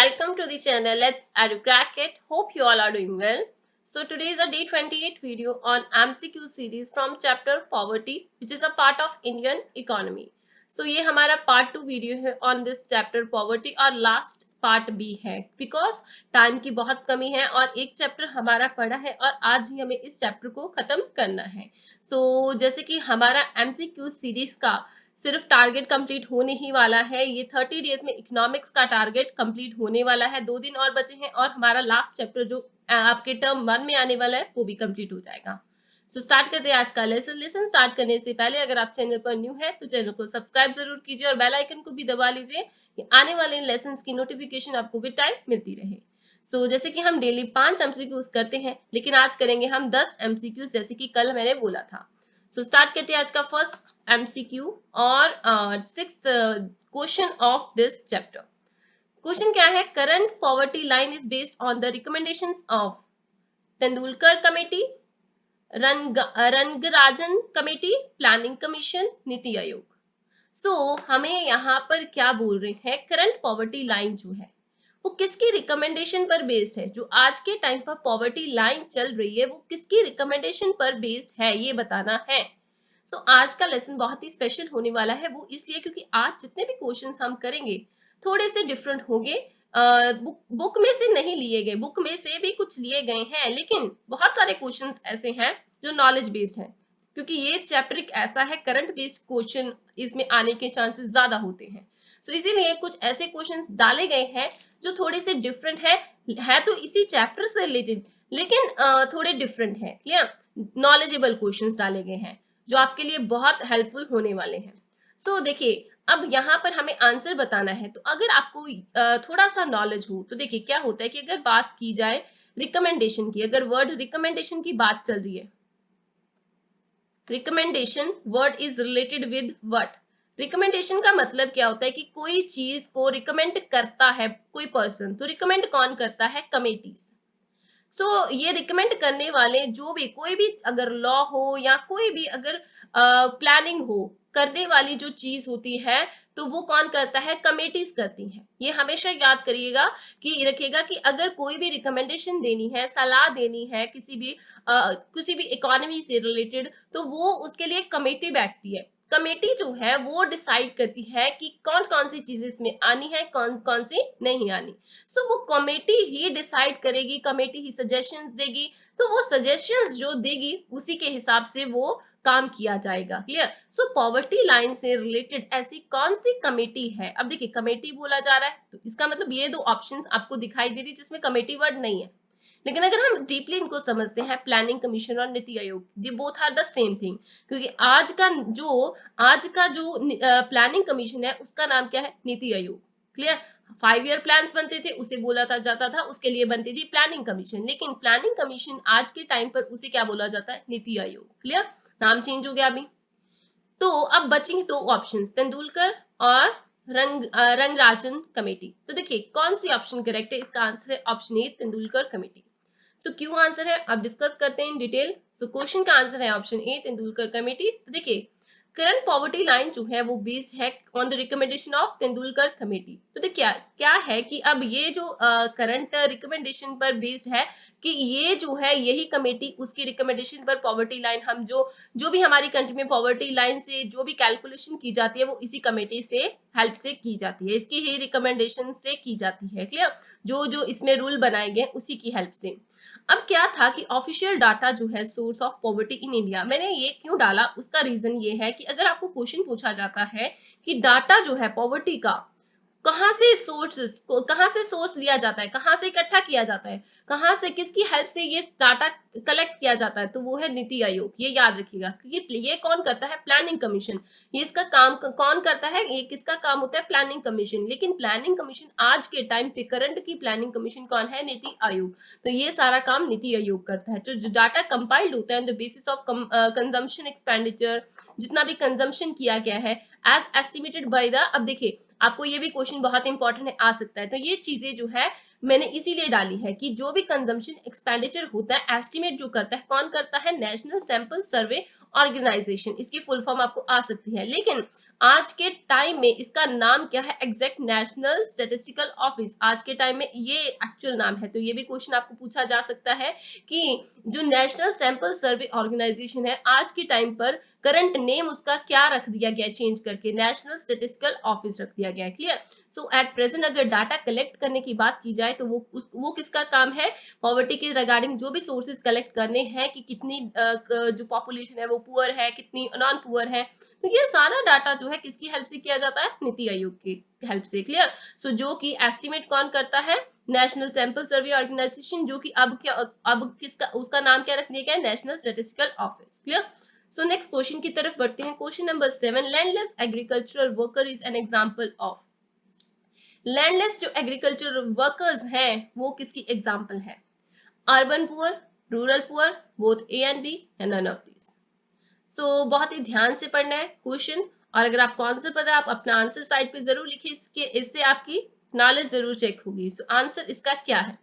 Welcome to the channel. Let's crack it. Hope you all are doing well. So today is a day 28 video on MCQ series from chapter poverty, which is a part of Indian economy. So ये हमारा part 2 video है on this chapter poverty और last part भी है because time की बहुत कमी है और एक chapter हमारा पढ़ा है और आज ही हमें इस chapter को खत्म करना है. So जैसे कि हमारा MCQ series का सिर्फ टारगेट कंप्लीट होने ही वाला है. ये 30 डेज में इकोनॉमिक्स का टारगेट कंप्लीट होने वाला है. 2 दिन और बचे हैं और हमारा लास्ट चैप्टर जो आपके टर्म 1 में आने वाला है वो भी कंप्लीट हो जाएगा. सो स्टार्ट करते हैं आज का लेसन स्टार्ट करने से पहले अगर आप चैनल पर न्यू है तो चैनल को सब्सक्राइब जरूर कीजिए और बेल आइकन को भी दबा लीजिए कि आने वाले लेसन की नोटिफिकेशन आपको विद टाइम मिलती रहे. सो जैसे कि हम डेली 5 एमसीक्यूज करते हैं, लेकिन आज करेंगे हम 10 एमसीक्यूज जैसे कि कल मैंने बोला था. सो स्टार्ट करते हैं आज का फर्स्ट MCQ और sixth question of this chapter. Question क्या है? Current poverty line is based on the recommendations of Tendulkar committee, Rangarajan committee, planning commission, NITI Aayog. सो हमें यहाँ पर क्या बोल रहे हैं? करंट पॉवर्टी लाइन जो है वो किसकी रिकमेंडेशन पर बेस्ड है? जो आज के टाइम पर पॉवर्टी लाइन चल रही है वो किसकी रिकमेंडेशन पर बेस्ड है, ये बताना है. सो आज का लेसन बहुत ही स्पेशल होने वाला है. वो इसलिए क्योंकि आज जितने भी क्वेश्चंस हम करेंगे थोड़े से डिफरेंट होंगे. बुक में से नहीं लिए गए, बुक में से भी कुछ लिए गए हैं, लेकिन बहुत सारे क्वेश्चंस ऐसे हैं जो नॉलेज बेस्ड हैं, क्योंकि ये चैप्टर एक ऐसा है करंट बेस्ड क्वेश्चन इसमें आने के चांसेस ज्यादा होते हैं. सो इसीलिए कुछ ऐसे क्वेश्चंस डाले गए हैं जो थोड़े से डिफरेंट है तो इसी चैप्टर से रिलेटेड, लेकिन थोड़े डिफरेंट है. क्लियर? नॉलेजेबल क्वेश्चंस डाले गए हैं जो आपके लिए बहुत हेल्पफुल होने वाले हैं. सो देखिए, अब यहाँ पर हमें आंसर बताना है. तो अगर आपको थोड़ा सा नॉलेज हो तो देखिए क्या होता है कि अगर बात की जाए रिकमेंडेशन की, अगर वर्ड रिकमेंडेशन की बात चल रही है, recommendation word is related with what? Recommendation का मतलब क्या होता है कि कोई चीज को रिकमेंड करता है कोई पर्सन. तो रिकमेंड कौन करता है? कमेटीज. सो ये रिकमेंड करने वाले जो भी कोई भी अगर लॉ हो या कोई भी अगर प्लानिंग हो करने वाली जो चीज होती है तो वो कौन करता है? कमेटीज करती हैं. ये हमेशा याद करिएगा कि रखिएगा कि अगर कोई भी रिकमेंडेशन देनी है, सलाह देनी है किसी भी इकोनॉमी से रिलेटेड, तो वो उसके लिए कमेटी बैठती है. कमेटी जो है वो डिसाइड करती है कि कौन कौन सी चीजें इसमें आनी है, कौन कौन सी नहीं आनी. सो वो कमेटी ही डिसाइड करेगी, कमेटी ही सजेशंस देगी. तो वो सजेशंस जो देगी उसी के हिसाब से वो काम किया जाएगा. क्लियर? सो पॉवर्टी लाइन से रिलेटेड ऐसी कौन सी कमेटी है? अब देखिए कमेटी बोला जा रहा है तो इसका मतलब ये दो ऑप्शंस आपको दिखाई दे रही जिसमें कमेटी वर्ड नहीं है. लेकिन अगर हम डीपली इनको समझते हैं, प्लानिंग कमीशन और NITI Aayog, they both are the same thing. क्योंकि आज का जो प्लानिंग कमीशन है उसका नाम क्या है? NITI Aayog. Clear? 5 year plans बनते थे, उसे बोला जाता था, उसके लिए बनती थी प्लानिंग कमीशन. लेकिन प्लानिंग कमीशन आज के टाइम पर उसे क्या बोला जाता है? नीति आयोग. क्लियर? नाम चेंज हो गया अभी. तो अब बची दो ऑप्शंस, तेंदुलकर और रंगराजन कमेटी. तो देखिए कौन सी ऑप्शन करेक्ट है? इसका आंसर है ऑप्शन ए, तेंदुलकर कमेटी. सो क्यों आंसर है अब डिस्कस करते हैं इन डिटेल. सो क्वेश्चन का आंसर है ऑप्शन ए, तेंदुलकर कमेटी. तो देखिए करंट पॉवर्टी लाइन जो है वो बेस्ड है on the recommendation of Tendulkar committee. तो देखिए क्या है कि अब ये जो करंट रिकमेंडेशन पर बेस्ड है कि ये जो है यही कमेटी उसकी रिकमेंडेशन पर पॉवर्टी लाइन, हम जो भी हमारी कंट्री में पॉवर्टी लाइन से जो भी कैलकुलेशन की जाती है वो इसी कमेटी से हेल्प से की जाती है, इसकी ही रिकमेंडेशन से की जाती है. क्लियर? जो इसमें रूल बनाए गए उसी की हेल्प से. अब क्या था कि ऑफिशियल डाटा जो है source of poverty in India, मैंने ये क्यों डाला उसका रीजन ये है कि अगर आपको क्वेश्चन पूछा जाता है कि डाटा जो है पॉवर्टी का कहाँ से सोर्स लिया जाता है, कहाँ से इकट्ठा किया जाता है, कहाँ से किसकी हेल्प से ये डाटा कलेक्ट किया जाता है, तो वो है नीति आयोग. ये याद रखिएगा क्योंकि ये कौन करता है? Planning commission. ये इसका काम कौन करता है? ये किसका काम होता है? Planning commission. लेकिन प्लानिंग कमीशन आज के टाइम पे करंट की प्लानिंग कमीशन कौन है? नीति आयोग. तो ये सारा काम नीति आयोग करता है. जो डाटा कंपाइल्ड होता है on the basis of consumption expenditure, जितना भी कंजम्पशन किया गया है एज एस्टिमेटेड बाय द. अब देखिए आपको ये भी क्वेश्चन बहुत इंपॉर्टेंट है, आ सकता है, तो ये चीजें जो है मैंने इसीलिए डाली है कि जो भी कंजम्पशन एक्सपेंडिचर होता है एस्टिमेट जो करता है कौन करता है? National sample survey organisation. इसकी फुल फॉर्म आपको आ सकती है. लेकिन आज के टाइम में इसका नाम क्या है एग्जैक्ट? National statistical office. आज के टाइम में ये एक्चुअल नाम है। तो ये भी क्वेश्चन आपको पूछा जा सकता है कि जो नेशनल सैंपल सर्वे ऑर्गेनाइजेशन है आज के टाइम पर करंट नेम उसका क्या रख दिया गया, चेंज करके नेशनल स्टैटिस्टिकल ऑफिस रख दिया गया है। क्लियर? सो एट प्रेजेंट अगर डाटा कलेक्ट करने की बात की जाए तो वो किसका काम है? पॉवर्टी के रिगार्डिंग जो भी सोर्सेज कलेक्ट करने हैं कि कितनी जो पॉपुलेशन है वो पुअर है, कितनी नॉन पुअर है, तो ये सारा डाटा जो है किसकी हेल्प से किया जाता है? नीति आयोग की हेल्प से। क्लियर? सो जो कि एस्टिमेट कौन करता है? नेशनल सैंपल सर्वे ऑर्गेनाइजेशन, जो कि अब किसका उसका नाम क्या रख दिया गया है? National statistical office. Clear? So next question की तरफ बढ़ते हैं। Question number 7, landless agricultural worker is an example of. Landless जो एग्रीकल्चरल वर्कर्स हैं वो किसकी एग्जांपल है? Urban poor, rural poor, both A and B, या नन ऑफ दीज। सो बहुत ही ध्यान से पढ़ना है क्वेश्चन, और अगर आपको आंसर पता है आप अपना आंसर साइड पे जरूर लिखिए, इससे आपकी नॉलेज जरूर चेक होगी। सो आंसर इसका क्या है?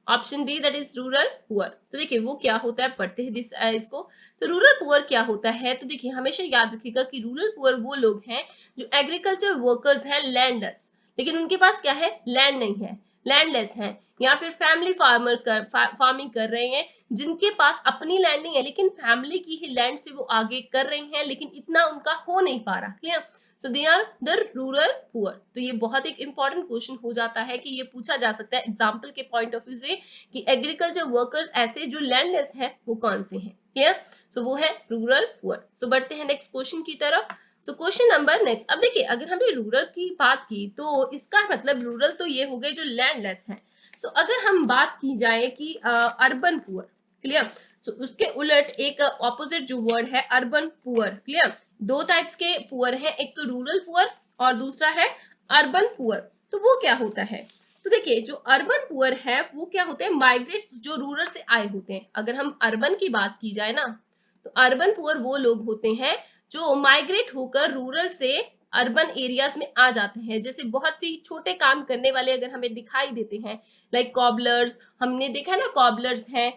Option B, that is rural poor. तो देखिए वो क्या होता है, पढ़ते हैं इसको। तो रूरल पुअर क्या होता है? तो देखिए हमेशा याद रखिएगा कि रूरल पुअर वो लोग हैं जो एग्रीकल्चर वर्कर्स हैं, लैंडलेस, लेकिन उनके पास क्या है? लैंड नहीं है, लैंडलेस हैं, या फिर फैमिली फार्मिंग कर रहे हैं, जिनके पास अपनी लैंड नहीं है लेकिन फैमिली की ही लैंड से वो आगे कर रहे हैं, लेकिन इतना उनका हो नहीं पा रहा। Clear? So they are the rural poor. तो ये बहुत एक इंपॉर्टेंट क्वेश्चन हो जाता है कि ये पूछा जा सकता है एग्जाम्पल के पॉइंट ऑफ व्यू से कि एग्रीकल्चर वर्कर्स ऐसे जो लैंडलेस हैं वो कौन से हैं। क्लियर? सो वो है रूरल पुअर। सो बढ़ते हैं नेक्स्ट क्वेश्चन की तरफ। सो क्वेश्चन नंबर नेक्स्ट, अब देखिए अगर हमने रूरल की बात की तो इसका मतलब रूरल तो ये हो गए जो लैंडलेस हैं। सो अगर हम बात की जाए कि अर्बन पुअर, क्लियर, सो उसके उलट एक ऑपोजिट जो वर्ड है अर्बन पुअर। क्लियर? दो टाइप्स के पुअर हैं, एक तो रूरल पुअर और दूसरा है अर्बन पुअर। तो वो क्या होता है? तो देखिए जो अर्बन पुअर है वो क्या होते हैं? माइग्रेट्स जो रूरल से आए होते हैं। अगर हम अर्बन की बात की जाए ना तो अर्बन पुअर वो लोग होते हैं जो माइग्रेट होकर रूरल से अर्बन एरियाज में आ जाते हैं। जैसे बहुत ही छोटे काम करने वाले अगर हमें दिखाई देते हैं, लाइक कॉबलर्स, हमने देखा है ना, कॉबलर्स हैं,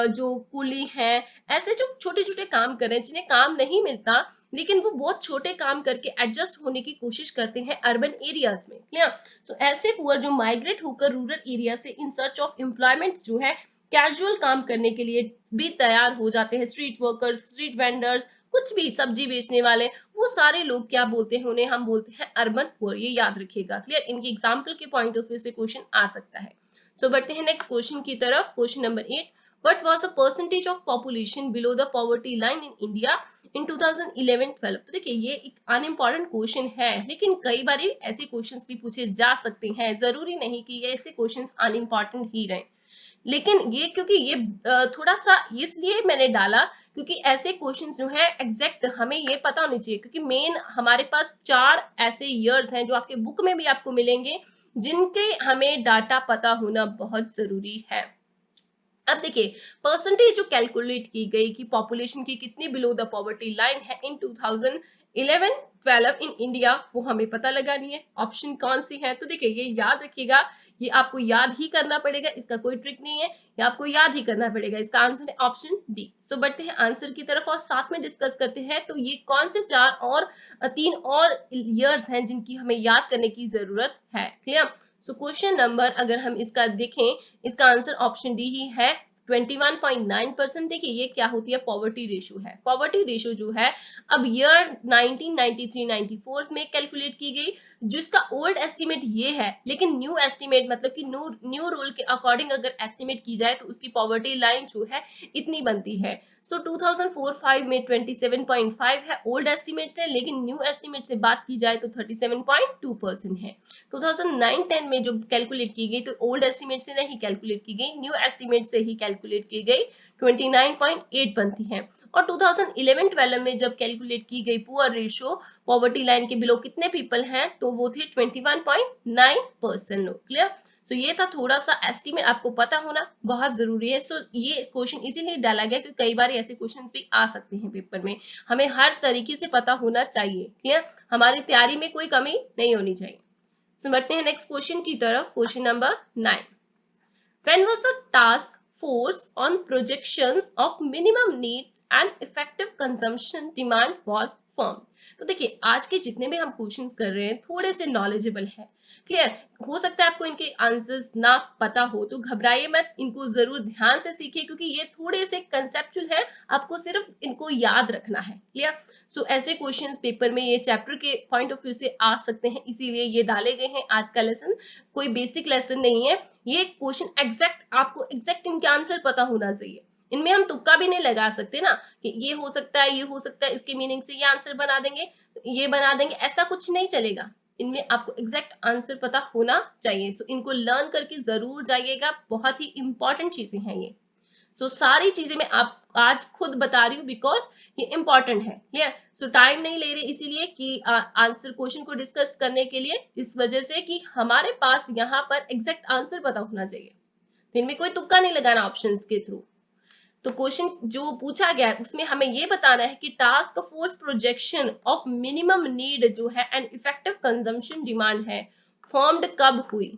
जो कुली हैं, ऐसे जो छोटे छोटे काम कर रहे हैं जिन्हें काम नहीं मिलता लेकिन वो बहुत छोटे काम करके एडजस्ट होने की कोशिश करते हैं अर्बन एरियाज में। क्लियर? तो ऐसे पुअर जो माइग्रेट होकर रूरल एरिया से इन सर्च ऑफ एम्प्लॉयमेंट जो है कैजुअल काम करने के लिए भी तैयार हो जाते हैं। स्ट्रीट वर्कर्स, स्ट्रीट वेंडर्स, कुछ भी सब्जी बेचने वाले, वो सारे लोग क्या बोलते हैं? उन्हें हम बोलते हैं अर्बन पुअर। ये याद रखिएगा। क्लियर? इनकी एग्जाम्पल के पॉइंट ऑफ व्यू से क्वेश्चन आ सकता है। सो बढ़ते हैं नेक्स्ट क्वेश्चन की तरफ। Question number 8, what was the percentage of population below the poverty line in India in 2011-12? तो देखिए ये एक अनइम्पॉर्टेंट क्वेश्चन है, लेकिन कई बार ऐसे क्वेश्चंस भी पूछे जा सकते हैं। जरूरी नहीं कि ये ऐसे क्वेश्चंस अनइम्पॉर्टेंट ही रहें, लेकिन ये क्योंकि ये थोड़ा सा इसलिए मैंने डाला क्योंकि ऐसे क्वेश्चंस जो है एग्जैक्ट हमें ये पता होनी चाहिए, क्योंकि मेन हमारे पास 4 ऐसे ईयर्स हैं जो आपके बुक में भी आपको मिलेंगे जिनके हमें डाटा पता होना बहुत जरूरी है। अब देखिए परसेंटेज जो कैलकुलेट की गई कि पॉपुलेशन की कितनी बिलो द पॉवर्टी लाइन है इन 2011-12 इन इंडिया, वो हमें पता लगानी है। ऑप्शन कौन सी है? तो देखिए ये याद रखिएगा, ये आपको याद ही करना पड़ेगा, इसका कोई ट्रिक नहीं है, ये आपको याद ही करना पड़ेगा। इसका आंसर है ऑप्शन डी। सो बढ़ते हैं आंसर की तरफ और साथ में डिस्कस करते हैं तो ये कौन से 4 और 3 और ईयर्स हैं जिनकी हमें याद करने की जरूरत है। क्लियर? सो क्वेश्चन नंबर अगर हम इसका देखें, इसका आंसर ऑप्शन डी ही है, 21.9%। देखिए ये क्या होती है? पॉवर्टी रेशियो है। पॉवर्टी रेशियो जो है अब ईयर 1993-94 में कैलकुलेट की गई, जिसका ओल्ड एस्टिमेट ये है, लेकिन न्यू एस्टिमेट मतलब कि न्यू रूल के अकॉर्डिंग अगर एस्टिमेट की जाए तो उसकी पॉवर्टी लाइन जो है इतनी बनती है। सो 2004-5 में 27.5 है ओल्ड एस्टिमेट से, लेकिन न्यू एस्टिमेट से बात की जाए तो 37.2% है। 2009-10 में जो कैलकुलेट की गई तो ओल्ड एस्टिमेट से नहीं कैलकुलेट की गई, न्यू एस्टिमेट से ही कैलकुलेट की गई, 29.8 बनती है। और 2011-12 में जब कैलकुलेट की गई पुअर रेशियो, पॉवर्टी लाइन के बिलो कितने पीपल हैं, तो वो थे 21.9% लोग। क्लियर? सो ये था थोड़ा सा एस्टिमेट, आपको पता होना बहुत जरूरी है। सो ये क्वेश्चन इसीलिए डाला गया क्योंकि कई बार ऐसे क्वेश्चंस भी आ सकते हैं पेपर में, हमें हर तरीके से पता होना चाहिए। क्लियर? हमारी तैयारी में कोई कमी नहीं होनी चाहिए। सो बढ़ते हैं नेक्स्ट क्वेश्चन की तरफ। Question number 9, when was the task force on projections of minimum needs and effective consumption demand was firm. तो देखिए आज के जितने भी हम क्वेश्चंस कर रहे हैं थोड़े से नॉलेजेबल है, क्लियर। हो सकता है आपको इनके आंसर्स ना पता हो तो घबराइए मत, इनको जरूर ध्यान से सीखिए क्योंकि ये थोड़े से कंसेप्चुअल है, आपको सिर्फ इनको याद रखना है, क्लियर। सो ऐसे क्वेश्चंस पेपर में ये चैप्टर के पॉइंट ऑफ व्यू से आ सकते हैं, इसीलिए ये डाले गए हैं। आज का लेसन कोई बेसिक लेसन नहीं है, ये क्वेश्चन एग्जैक्ट आपको एग्जैक्ट इनके आंसर पता होना चाहिए। इनमें हम तुक्का भी नहीं लगा सकते ना कि ये हो सकता है, ये हो सकता है, इसके मीनिंग से ये आंसर बना देंगे, ये बना देंगे, ऐसा कुछ नहीं चलेगा। इनमें आपको एग्जैक्ट आंसर पता होना चाहिए। सो इनको लर्न करके जरूर जाइएगा, बहुत ही इंपॉर्टेंट चीजें हैं ये। सो सारी चीजें मैं आप आज खुद बता रही हूँ बिकॉज ये इंपॉर्टेंट है, क्लियर। सो टाइम नहीं ले रहे इसीलिए कि आंसर क्वेश्चन को डिस्कस करने के लिए, इस वजह से कि हमारे पास यहाँ पर एग्जैक्ट आंसर पता होना चाहिए, तो इनमें कोई तुक्का नहीं लगाना ऑप्शंस के थ्रू। तो क्वेश्चन जो पूछा गया है उसमें हमें ये बताना है कि task force projection of minimum need जो है एंड इफेक्टिव कंजम्पशन डिमांड है, फॉर्म्ड कब हुई।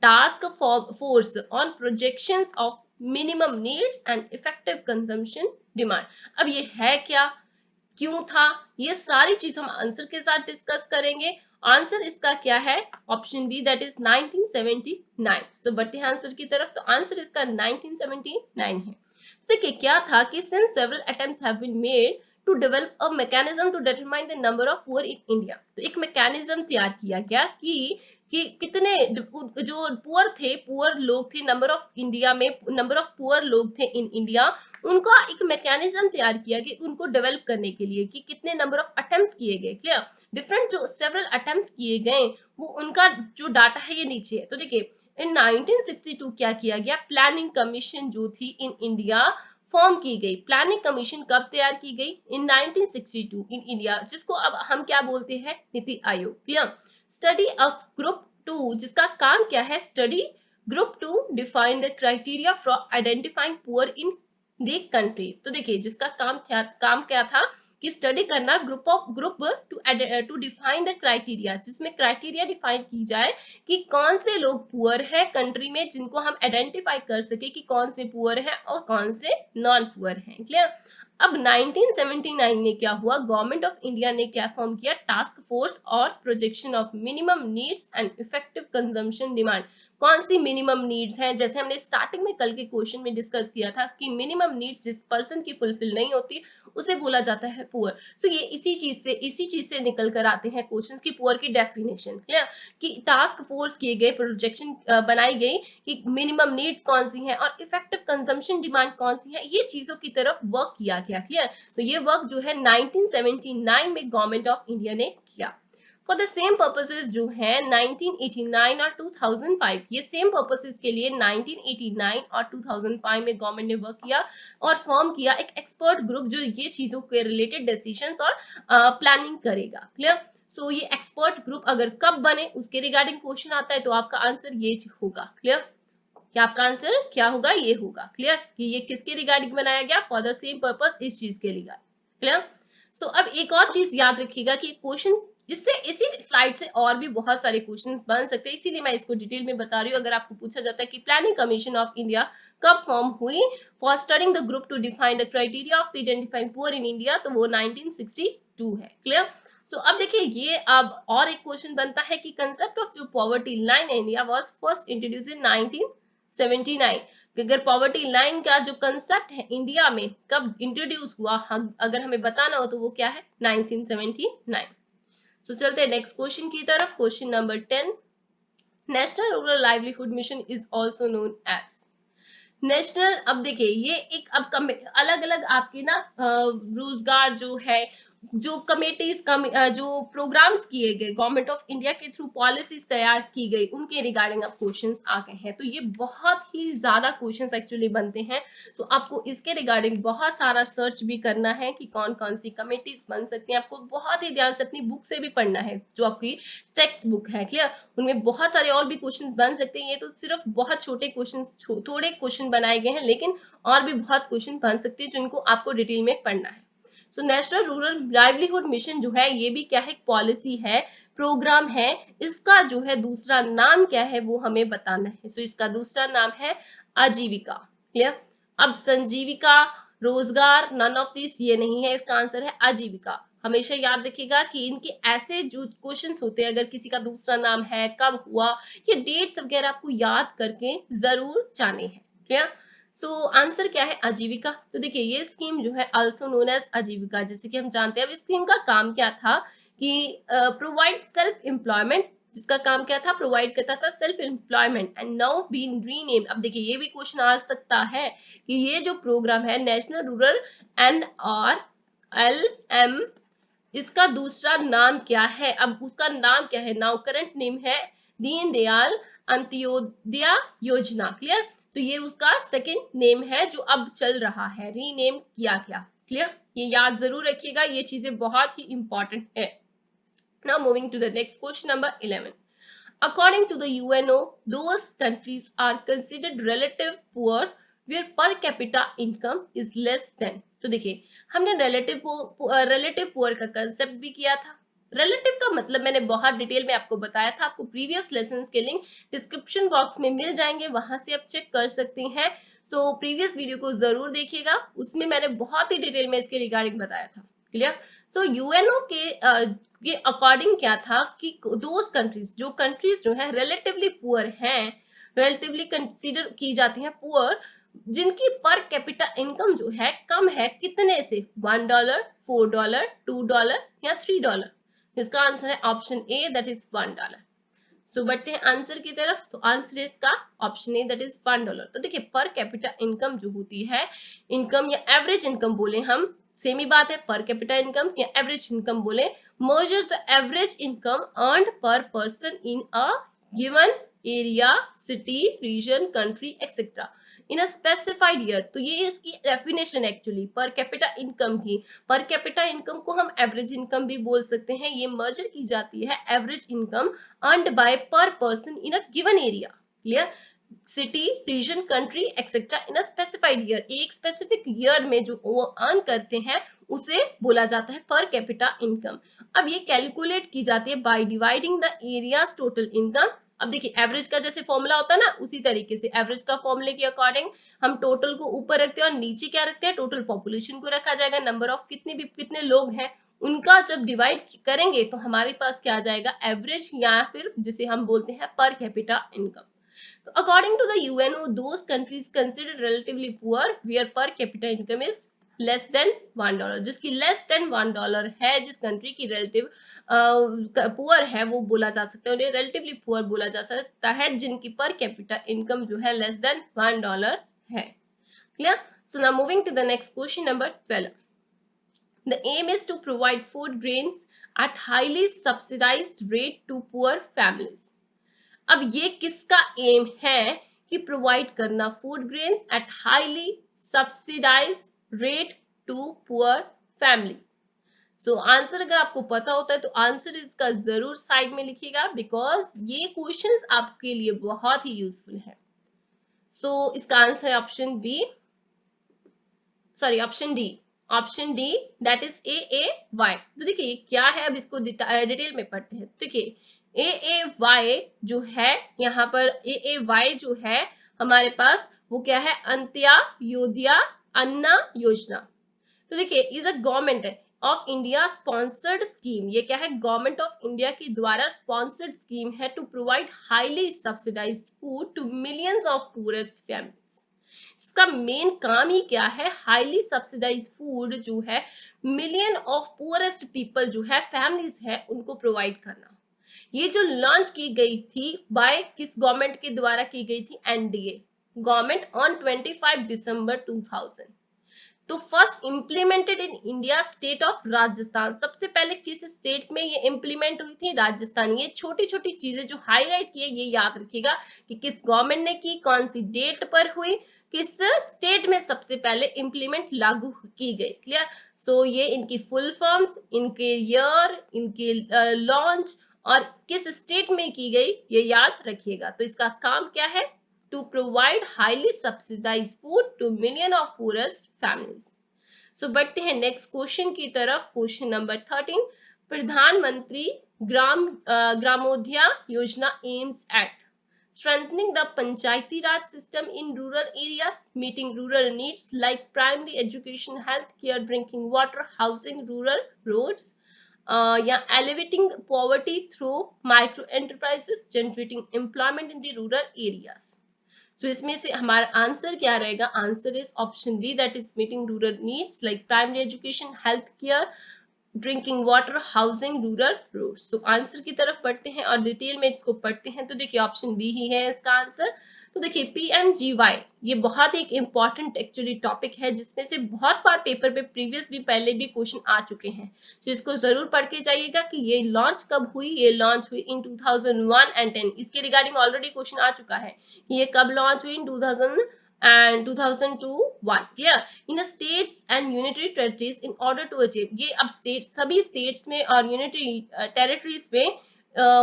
Task force on projections of minimum needs and effective consumption demand, अब ये है क्या, क्यों था, ये सारी चीज हम आंसर के साथ डिस्कस करेंगे। आंसर इसका क्या है, ऑप्शन बी दैट इज 1979। सो बढ़ते हैं आंसर की तरफ, तो आंसर इसका 1979 है। देखिए क्या था कि since several attempts have been made to develop a mechanism to determine the number of poor in India, तो एक मैकेनिज्म तैयार किया गया कि कितने जो पुअर थे, पुअर लोग थे, नंबर ऑफ इंडिया में नंबर ऑफ पुअर लोग थे इन इंडिया, उनका एक मैकेनिज्म तैयार किया कि उनको डेवलप करने के लिए कि कितने नंबर ऑफ अटेम्प्ट्स किए गए, क्लियर। डिफरेंट जो सेवरल अटेम्प्ट्स किए गए वो उनका जो डाटा है ये नीचे है। तो देखिए इन 1962 क्या किया गया, प्लानिंग कमीशन जो थी इन इंडिया फॉर्म की गई। प्लानिंग कमीशन कब तैयार की गई, इन 1962 इन इंडिया, जिसको अब हम क्या बोलते हैं, NITI Aayog, clear. Study of group 2, जिसका काम क्या है, study group 2 define the criteria for identifying poor in the country. तो देखिए जिसका काम क्या था कि स्टडी करना group to define the criteria, जिसमें क्राइटेरिया डिफाइन की जाए कि कौन से लोग पुअर है कंट्री में, जिनको हम आइडेंटिफाई कर सके कि कौन से पुअर है और कौन से नॉन पुअर हैं, क्लियर। अब 1979 में क्या हुआ, गवर्नमेंट ऑफ इंडिया ने क्या फॉर्म किया, टास्क फोर्स और projection of minimum needs and effective consumption demand. कौन सी मिनिमम नीड्स हैं, जैसे हमने स्टार्टिंग में कल के क्वेश्चन में डिस्कस किया था कि मिनिमम नीड्स जिस पर्सन की फुलफिल नहीं होती उसे बोला जाता है पुअर। सो ये इसी चीज से निकल कर आते हैं क्वेश्चंस की पुअर की डेफिनेशन, क्लियर। कि टास्क फोर्स किए गए, प्रोजेक्शन बनाई गई कि मिनिमम नीड्स कौन सी हैं और इफेक्टिव कंजम्पशन डिमांड कौन सी है, ये चीजों की तरफ वर्क किया गया, क्लियर। तो ये वर्क जो है 1979 में गवर्नमेंट ऑफ इंडिया ने किया। फॉर द सेम पर्पसेस जो है 1989 और 2005, ये सेम पर्पसेस के लिए 1989 और 2005 में गवर्नमेंट ने वर्क किया और फॉर्म किया एक एक्सपर्ट ग्रुप जो ये चीजों के रिलेटेड डिसीजंस और प्लानिंग करेगा, क्लियर। सो ये एक्सपर्ट ग्रुप अगर कब बने उसके रिगार्डिंग क्वेश्चन आता है तो आपका आंसर ये होगा, क्लियर। क्या आपका आंसर क्या होगा, ये होगा, क्लियर, कि ये किसके रिगार्डिंग बनाया गया, फॉर द सेम पर्पस, इस चीज के लिए, क्लियर। सो अब एक और चीज याद रखिएगा कि क्वेश्चन इससे इसी स्लाइड से और भी बहुत सारे क्वेश्चंस बन सकते हैं, इसीलिए मैं इसको डिटेल में बता रही हूँ। अगर आपको पूछा जाता है कि प्लानिंग कमीशन ऑफ इंडिया कब फॉर्म हुई for studying the group to define the criteria of identifying poor in India, तो वो 1962 है, क्लियर। तो अब देखिए ये अब और एक क्वेश्चन बनता है कि कंसेप्ट ऑफ जो poverty line in India was first introduced in 1979, कि अगर पॉवर्टी लाइन का जो कंसेप्ट है इंडिया में कब इंट्रोड्यूस हुआ, अगर हमें बताना हो तो वो क्या है, 1979। सो चलते हैं नेक्स्ट क्वेश्चन की तरफ, question number 10। National rural livelihood mission is also known as national. अब देखिए ये एक अब अलग अलग आपके ना रोजगार जो है, जो कमेटीज जो प्रोग्राम्स किए गए गवर्नमेंट ऑफ इंडिया के थ्रू, पॉलिसीज तैयार की गई, उनके रिगार्डिंग अब क्वेश्चंस आ गए हैं। तो ये बहुत ही ज्यादा क्वेश्चंस एक्चुअली बनते हैं। तो आपको इसके रिगार्डिंग बहुत सारा सर्च भी करना है कि कौन कौन सी कमेटीज बन सकती हैं। आपको बहुत ही ध्यान से अपनी बुक से भी पढ़ना है, जो आपकी टेक्स्ट बुक है, क्लियर। उनमें बहुत सारे और भी क्वेश्चंस बन सकते हैं। ये तो सिर्फ बहुत छोटे क्वेश्चंस, थोड़े क्वेश्चन बनाए गए हैं, लेकिन और भी बहुत क्वेश्चन बन सकते हैं जिनको आपको डिटेल में पढ़ना है। So national rural livelihood mission जो है ये भी क्या है, पॉलिसी है, प्रोग्राम है। इसका जो है दूसरा नाम क्या है वो हमें बताना है। सो इसका दूसरा नाम है आजीविका, क्लियर। अब संजीविका, रोजगार, नन ऑफ दिस ये नहीं है, इसका आंसर है आजीविका। हमेशा याद रखिएगा कि इनके ऐसे जो क्वेश्चंस होते हैं, अगर किसी का दूसरा नाम है, कब हुआ, ये डेट्स वगैरह आपको याद करके जरूर जाने हैं। क्लियर। सो आंसर क्या है, आजीविका। तो देखिए ये स्कीम जो है आल्सो नोन एज आजीविका, जैसे कि हम जानते हैं। अब इस स्कीम का काम क्या था कि प्रोवाइड सेल्फ एम्प्लॉयमेंट, जिसका काम क्या था, प्रोवाइड करता था self employment, and now been renamed. अब देखिए ये भी क्वेश्चन आ सकता है कि ये जो प्रोग्राम है नेशनल रूरल NRLM, इसका दूसरा नाम क्या है। अब उसका नाम क्या है, नाउ करंट नेम है दीनदयाल अंत्योदय योजना। क्लियर। तो ये उसका सेकंड नेम है जो अब चल रहा है, रीनेम किया गया। क्लियर, ये याद जरूर रखिएगा, ये चीजें बहुत ही इंपॉर्टेंट है। Now moving to the next question number 11. According to the UNO, those countries are considered relative poor where per capita income is less than. तो देखिए हमने relative poor का concept भी किया था। relative का मतलब मैंने बहुत डिटेल में आपको बताया था, आपको प्रीवियस लेसन के लिंक डिस्क्रिप्शन बॉक्स में मिल जाएंगे, वहां से आप चेक कर सकते हैं। सो प्रीवियस वीडियो को जरूर देखिएगा, उसमें मैंने बहुत ही डिटेल में इसके रिगार्डिंग बताया था। क्लियर। सो यूएनओ के अकॉर्डिंग क्या था कि दोस कंट्रीज, जो कंट्रीज जो है रिलेटिवली पुअर हैं, रिलेटिवली कंसीडर की जाती हैं पुअर, जिनकी पर कैपिटा इनकम जो है कम है, कितने से, $1, $4, $2 या $3। इसका आंसर है ऑप्शन ए, दैट इज $1। सो बढ़ते हैं आंसर की तरफ। तो आंसर है इसका ऑप्शन ए, दैट इज $1। तो देखिए पर कैपिटा इनकम जो होती है, इनकम या एवरेज इनकम बोले हम, सेम ही बात है, पर कैपिटा इनकम या एवरेज इनकम बोले, measures the average income earned per person in a given area, city, region, country, etc. in a specified year। तो ये इसकी definition actually per capita income की। पर कैपिटा इनकम को हम average income भी बोल सकते हैं। ये मेजर की जाती है average income earned by per person in a given area. Clear. City, region, country etcetera in a specified year, एक स्पेसिफिक ईयर में जो वो अर्न करते हैं उसे बोला जाता है पर कैपिटा इनकम। अब ये कैलकुलेट की जाती है by dividing the areas total income. अब देखिए एवरेज का जैसे फॉर्मूला होता है ना, उसी तरीके से एवरेज का फॉर्मूले के अकॉर्डिंग हम टोटल को ऊपर रखते हैं और नीचे क्या रखते हैं, टोटल पॉपुलेशन को रखा जाएगा। नंबर ऑफ कितने लोग हैं उनका जब डिवाइड करेंगे तो हमारे पास क्या आ जाएगा, एवरेज, या फिर जिसे हम बोलते हैं पर capita income. So according to the UNO, those countries considered relatively poor where per capita income is less than $1। जिसकी less than $1 है, जिस कंट्री की relative पुअर है, वो बोला जा सकता है, उन्हें relatively poor बोला जा सकता है जिनकी per capita income जो है less than $1 है। Clear? So now moving to the next question number 12. The aim is to provide food grains at highly subsidized rate to poor families। अब ये किसका एम है कि प्रोवाइड करना food grains at highly subsidised rate to poor family. So answer अगर आपको पता होता है तो आंसर इसका जरूर साइड में लिखिएगा, बिकॉज ये क्वेश्चंस आपके लिए बहुत ही यूजफुल है। सो इसका आंसर है option B, sorry option D, option D, that is AAY। तो देखिए क्या है, अब इसको डिटेल में पढ़ते हैं। देखिए AAY जो है, यहाँ पर AAY जो है हमारे पास, वो क्या है, अंत्योदय अन्ना योजना। तो देखिए is a government of India sponsored scheme. ये क्या है, गवर्नमेंट ऑफ इंडिया के द्वारा स्पॉन्सर्ड स्कीम है to provide highly subsidised food to millions of poorest families. इसका मेन काम ही क्या है, हाईली सब्सिडाइज फूड जो है मिलियन ऑफ पुअरेस्ट पीपल जो है, फैमिलीज है, उनको प्रोवाइड करना। ये जो लॉन्च की गई थी बाय किस गवर्नमेंट के द्वारा की गई थी, NDA गवर्नमेंट ऑन 25 दिसंबर 2000। तो first implemented in India state of Rajasthan. सबसे पहले किस स्टेट में ये इंप्लीमेंट हुई थी, राजस्थान। ये छोटी छोटी चीजें जो हाईलाइट की है ये याद रखिएगा कि किस गवर्नमेंट ने की, कौन सी डेट पर हुई, किस स्टेट में सबसे पहले इंप्लीमेंट लागू की गई। क्लियर। सो ये इनकी फुल फॉर्म्स, इनके ईयर, इनके लॉन्च और किस स्टेट में की गई ये याद रखिएगा। तो इसका काम क्या है, to provide highly subsidized food to million of poorest families। So बढ़ते हैं नेक्स्ट क्वेश्चन की तरफ। क्वेश्चन नंबर 13, प्रधानमंत्री ग्रामोदय योजना aims at. strengthening the Panchayati Raj system in rural areas, meeting rural needs like primary education, health care, drinking water, housing, rural roads, या elevating poverty through micro enterprises, generating employment in the rural areas. So इसमें से हमारा answer क्या रहेगा? Answer is option B, that is meeting rural needs like primary education, health care, drinking water, housing, rural roads. तो answer की तरफ बढ़ते हैं और डिटेल में इसको पढ़ते हैं। तो देखिए ऑप्शन बी ही है इसका आंसर। तो देखिए पीएमजीवाई ये बहुत एक इंपॉर्टेंट एक्चुअली टॉपिक है, जिसमें से बहुत बार पेपर पे प्रीवियस भी पहले भी क्वेश्चन आ चुके हैं। तो इसको जरूर पढ़ के जाइएगा कि ये लॉन्च कब हुई। ये लॉन्च हुई इन 2001 एंड 10। इसके रिगार्डिंग ऑलरेडी क्वेश्चन आ चुका है कि ये कब लॉन्च हुई, इन 2000 and 2002-1 clear in the states and unitary territories in order to achieve। ये अब स्टेट सभी स्टेट्स में और यूनिटरी टेरिटरीज में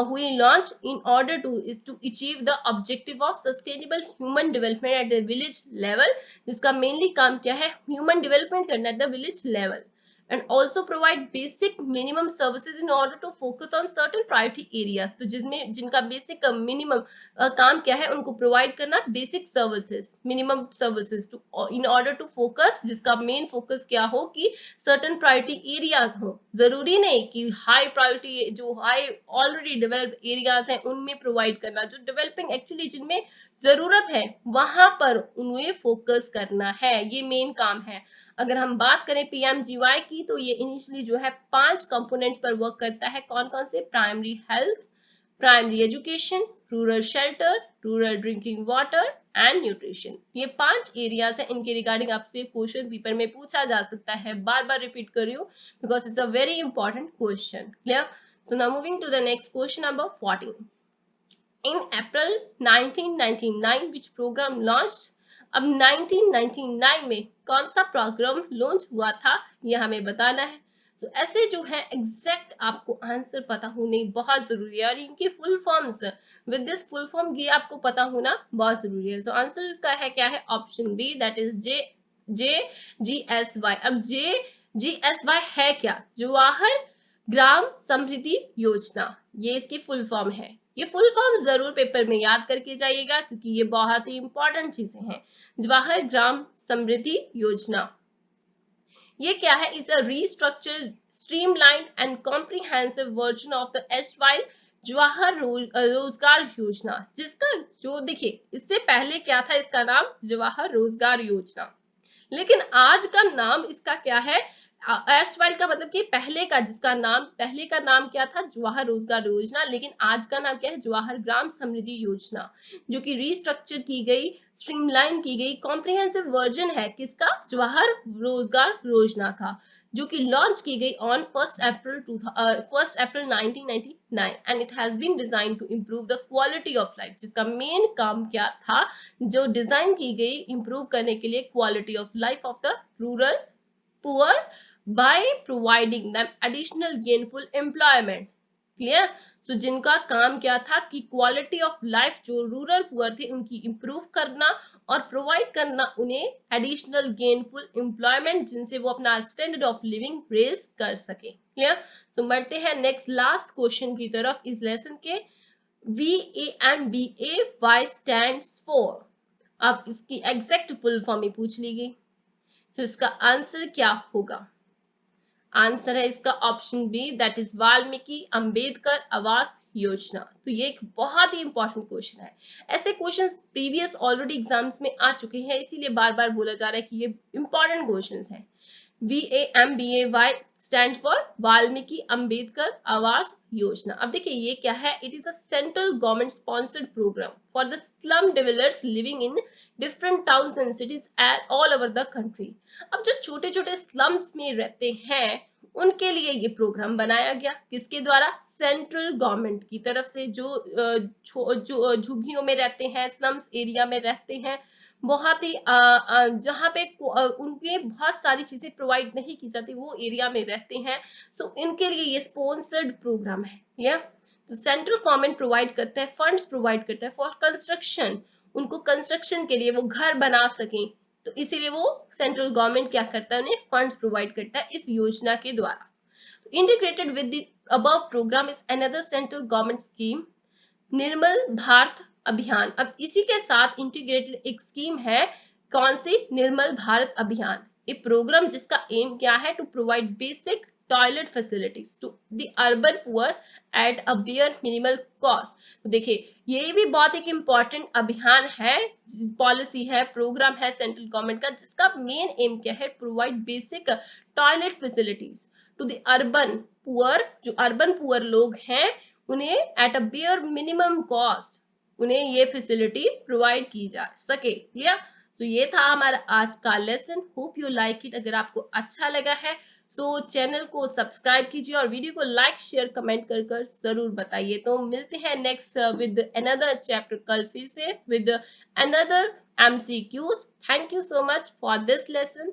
हुई launch in order to is to achieve the objective of sustainable human development at the village level. जिसका mainly काम क्या है? ह्यूमन डेवलपमेंट करना at the village level, and also provide basic minimum services in order to focus on certain priority areas। तो जिसमें जिनका basic minimum काम क्या है? उनको प्रोवाइड करना basic services, minimum services to in order to focus, जिसका मेन फोकस क्या हो कि सर्टन प्रायोरिटी एरियाज हो। जरूरी नहीं कि हाई प्रायोरिटी, जो हाई ऑलरेडी डेवलप्ड एरियाज हैं उनमें प्रोवाइड करना, जो डेवलपिंग एक्चुअली जिनमें जरूरत है वहां पर उन्हें फोकस करना है, ये मेन काम है। अगर हम बात करें पीएमजीवाई की, तो ये इनिशियली जो है 5 कंपोनेंट्स पर वर्क करता है। कौन कौन से? Primary health, primary education, rural shelter, rural drinking water and nutrition. ये 5 एरियाज है। इनके रिगार्डिंग आपसे क्वेश्चन पेपर में पूछा जा सकता है। बार बार रिपीट कर रही हूँ because it's a very important question. Clear? So now moving to the next question number 14। In April 1999 which program launched। अब 1999 में कौन सा प्रोग्राम लॉन्च हुआ था ये हमें बताना है। सो ऐसे जो है एग्जैक्ट आपको आंसर पता होने बहुत जरूरी है, और इनके full forms with this full form ये आपको पता होना बहुत जरूरी है। सो आंसर इसका है क्या है? Option B, that is JGSY। अब JGSY है क्या? जवाहर ग्राम समृद्धि योजना, ये इसकी फुल फॉर्म है। ये फुल फॉर्म जरूर पेपर में याद करके जाइएगा क्योंकि ये बहुत ही इंपॉर्टेंट चीजें हैं। जवाहर ग्राम समृद्धि योजना ये क्या है? It's a restructured, streamlined and comprehensive version of the erstwhile Jawahar Rozgar Yojana. जिसका जो देखिए इससे पहले क्या था? इसका नाम जवाहर रोजगार योजना, लेकिन आज का नाम इसका क्या है? एर्स्टवाइल का मतलब कि पहले का, जिसका नाम पहले का नाम क्या था? जवाहर रोजगार योजना, लेकिन आज का नाम क्या है? जवाहर ग्राम समृद्धि योजना, जो कि रिस्ट्रक्चर की गई, स्ट्रीमलाइन की गई, कॉम्प्रिहेंसिव वर्जन है किसका? जवाहर रोजगार योजना का, जो कि लॉन्च की गई on 1 April 1999 and it has been design to improve the quality of life. जिसका मेन काम क्या था? जो डिजाइन की गई इंप्रूव करने के लिए quality of life of the rural poor by providing them additional gainful employment। Clear? So जिनका काम क्या था कि क्वालिटी ऑफ लाइफ जो रूरल पुअर थे उनकी इंप्रूव करना और प्रोवाइड करना उन्हें एडिशनल गेनफुल एम्प्लॉयमेंट, जिनसे वो अपना स्टैंडर्ड ऑफ लिविंग रेज कर सके। क्लियर? तो बढ़ते हैं नेक्स्ट लास्ट क्वेश्चन की तरफ इस लेसन के। VAMBAY stands for. अब इसकी एग्जैक्ट फुल फॉर्म ही पूछ ली गई, तो इसका आंसर क्या होगा? आंसर है इसका option B, that is Valmiki Ambedkar Awas Yojana. तो ये एक बहुत ही इंपॉर्टेंट क्वेश्चन है। ऐसे क्वेश्चंस प्रीवियस ऑलरेडी एग्जाम्स में आ चुके हैं, इसीलिए बार बार बोला जा रहा है कि ये इंपॉर्टेंट क्वेश्चंस हैं। VAMBAY stand for Valmiki Ambedkar Awas Yojana. अब देखिए ये क्या है? It is a central government sponsored programme for the slum developers living in different towns and cities all over the country. अब जो छोटे छोटे स्लम्स में रहते हैं उनके लिए ये प्रोग्राम बनाया गया। किसके द्वारा? सेंट्रल गवर्नमेंट की तरफ से। जो झुग्गियों में रहते हैं, स्लम्स एरिया में रहते हैं, बहुत ही जहाँ पे उनके बहुत सारी चीजें प्रोवाइड नहीं की जाती, वो एरिया में रहते हैं। सो इनके लिए ये स्पॉन्सर्ड प्रोग्राम है। या तो सेंट्रल गवर्नमेंट प्रोवाइड करता है, फंड्स प्रोवाइड करता है फॉर कंस्ट्रक्शन। उनको कंस्ट्रक्शन के लिए वो घर बना सकें, तो इसीलिए वो सेंट्रल गवर्नमेंट क्या करता है? उन्हें फंड्स प्रोवाइड करता है इस योजना के द्वारा। Integrated with the above program is another central government scheme, Nirmal Bharat Abhiyan. अब इसी के साथ इंटीग्रेटेड एक स्कीम है, कौन सी? निर्मल भारत अभियान। ए प्रोग्राम जिसका एम क्या है? To provide basic toilet facilities to the urban poor at a bare minimal cost. तो देखिए ये भी बहुत एक इम्पॉर्टेंट अभियान है, पॉलिसी है, प्रोग्राम है सेंट्रल गवर्नमेंट का, जिसका मेन एम क्या है? Provide basic toilet facilities to the urban poor. जो अर्बन पुअर लोग हैं उन्हें at a bare minimum cost उन्हें ये फैसिलिटी प्रोवाइड की जा सके। क्लियर? तो ये था हमारा आज का lesson. Hope you like it. अगर आपको अच्छा लगा है सो चैनल को सब्सक्राइब कीजिए और वीडियो को लाइक शेयर कमेंट कर कर जरूर बताइए। तो मिलते हैं नेक्स्ट विद अनदर चैप्टर कल फिर से with another MCQs. Thank you so much for this lesson.